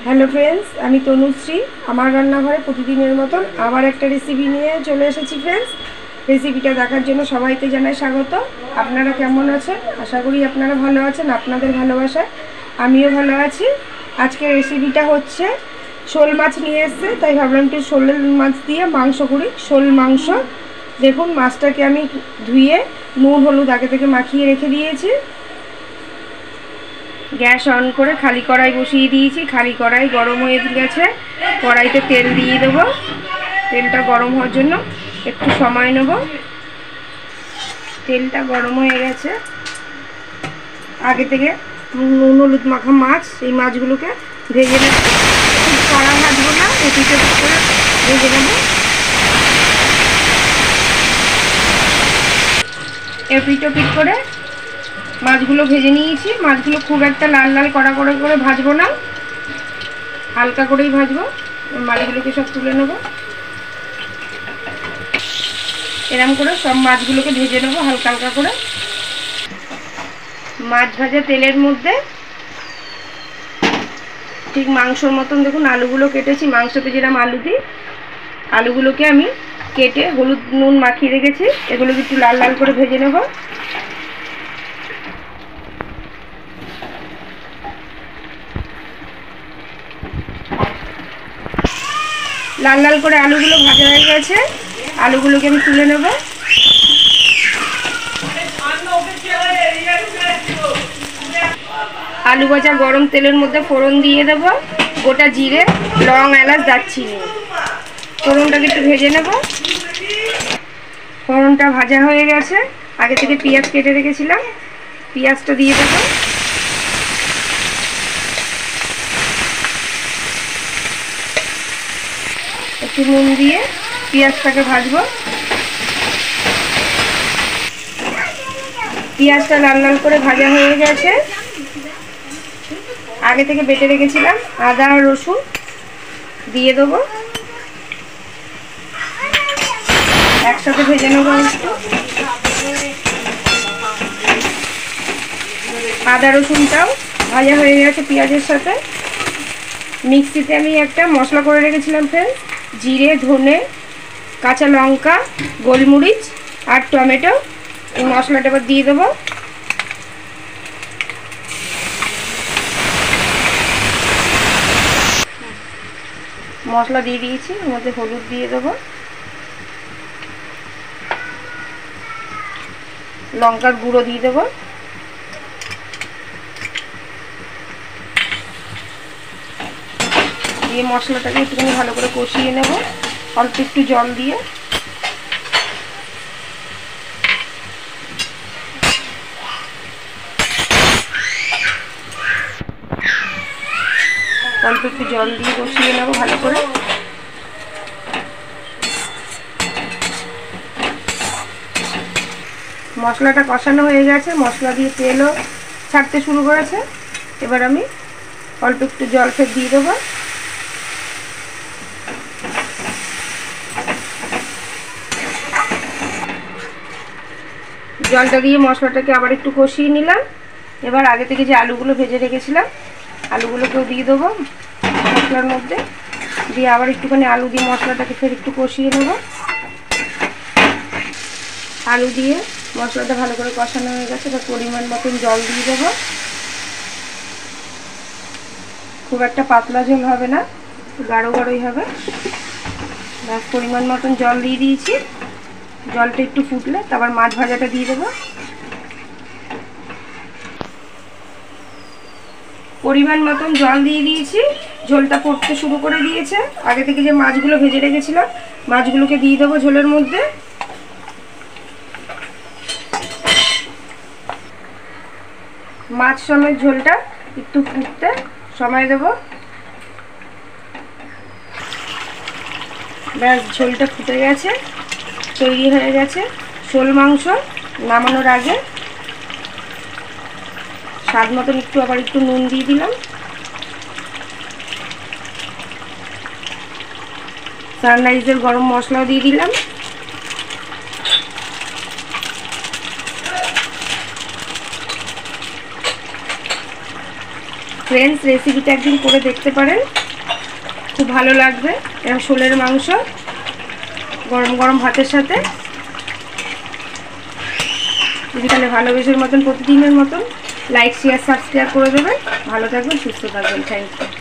Hello friends, আমি তনুশ্রী। আমার রান্নাঘরে প্রতিদিনের মতন আবার একটা রেসিপি নিয়ে চলে এসেছি ফ্রেন্ডস। রেসিপিটা দেখার জন্য সবাইকে জানাই স্বাগত। আপনারা কেমন আছেন? আশা করি আপনারা ভালো আছেন। আপনাদের ভালোবাসায় আমিও ভালো আছি। আজকের রেসিপিটা হচ্ছে শোল মাছ নিয়ে এসছে, তাই ভাবলাম একটু শোল মাছ দিয়ে মাংস করি। শোল মাংস। দেখুন, মাছটাকে আমি ধুয়ে নুন হলুদ আগে থেকে মাখিয়ে রেখে দিয়েছি। গ্যাস অন করে খালি কড়াই বসিয়ে দিয়েছি। খালি কড়াই গরম হয়ে গেছে। কড়াইতে তেল দিয়ে দেবো। তেলটা গরম হওয়ার জন্য একটু সময় নেব। তেলটা গরম হয়ে গেছে। আগে থেকে নুন হলুদ মাখা মাছ, এই মাছগুলোকে ভেজে নেব। খুব কড়া ভাজবো না, এপিট করে ভেজে নেব। এপিট করে মাছগুলো ভেজে নিয়েছি। মাছগুলো খুব একটা লাল লাল কড়া করে ভাজবো না, হালকা করেই ভাজবো। মাছগুলোকে সব তুলে নেব। এরকম করে সব মাছগুলোকে ভেজে নেবো হালকা হালকা করে। মাছ ভাজা তেলের মধ্যে ঠিক মাংসর মতন দেখুন আলুগুলো কেটেছি। মাংসতে যেরকম আলু দিই, আলুগুলোকে আমি কেটে হলুদ নুন মাখিয়ে রেখেছি। এগুলোকে একটু লাল লাল করে ভেজে নেব। লাল লাল করে আলুগুলো ভাজা হয়ে গেছে। আলুগুলোকে আমি তুলে নেব। আলু ভাজা গরম তেলের মধ্যে ফোড়ন দিয়ে দেব। গোটা জিরে, লং, এলাচ, দারচিনি। ফোড়নটাকে একটু ভেজে নেব। ফোড়নটা ভাজা হয়ে গেছে। আগে থেকে পেঁয়াজ কেটে রেখেছিলাম, পেঁয়াজটা দিয়ে দেব। একটু নুন দিয়ে পেঁয়াজটাকে ভাজবো। পেঁয়াজটা লাল লাল করে ভাজা হয়ে গেছে। আগে থেকে বেটে রেখেছিলাম আদা আর রসুন দিয়ে দেবো। একসাথে ভেজে নেবো একটু। আদা রসুনটাও ভাজা হয়ে গেছে পেঁয়াজের সাথে। মিক্সিতে আমি একটা মশলা করে রেখেছিলাম ফ্রেন্ডস। জিরে, ধনে, কাঁচা লঙ্কা, গোলমরিচ আর টমেটো। এই মশলাটা এবার দিয়ে দেবো। মশলা দিয়ে দিয়েছি। এর মধ্যে হলুদ দিয়ে দেবো, লঙ্কার গুঁড়ো দিয়ে দেবো, দিয়ে মশলাটাকে একটুখানি ভালো করে কষিয়ে নেব অল্প একটু জল দিয়ে। অল্প একটু জল দিয়ে কষিয়ে নেব ভালো করে। মশলাটা কষানো হয়ে গেছে। মশলা দিয়ে তেলও ছাড়তে শুরু করেছে। এবার আমি অল্প একটু জল ফের দিয়ে দেবো। জলটা দিয়ে মশলাটাকে আবার একটু কষিয়ে নিলাম। এবার আগে থেকে যে আলুগুলো ভেজে রেখেছিলাম, আলুগুলোকেও দিয়ে দেবো মশলার মধ্যে। দিয়ে আবার একটুখানি আলু দিয়ে মশলাটাকে ফের একটু কষিয়ে নেব। আলু দিয়ে মশলাটা ভালো করে কষানো হয়ে গেছে। এবার পরিমাণ মতন জল দিয়ে দেবো। খুব একটা পাতলা ঝোল হবে না, গাঢ় গাঢ়ই হবে। ব্যাস, পরিমাণ মতন জল দিয়ে দিয়েছি। জলটা একটু ফুটলে তারপর মাছ ভাজাটা দিয়ে দেবো। পরিমাণ মতন জল দিয়ে দিয়েছি। ঝোলটা ফুটতে শুরু করে দিয়েছে। আগে থেকে যে মাছগুলো ভেজে রেখেছিলাম, মাছগুলোকে দিয়ে দেবো ঝোলের মধ্যে। মাছ সমেত ঝোলটা একটু ফুটতে সময় দেব। ব্যাস, ঝোলটা ফুটে গেছে, তৈরি হয়ে গেছে শোল মাংস। নামানোর আগে স্বাদ মতন আবার একটু নুন দিয়ে দিলাম। সানরাইজের গরম মশলাও দিয়ে দিলাম। ফ্রেন্ডস, রেসিপিটা একদিন করে দেখতে পারেন, খুব ভালো লাগবে। এরকম শোলের মাংস গরম গরম ভাতের সাথে। যদি তাহলে ভালোবেসের মতন প্রতিদিনের মতন লাইক শেয়ার সাবস্ক্রাইব করে দেবেন। ভালো থাকবেন, সুস্থ থাকবেন। Thank you.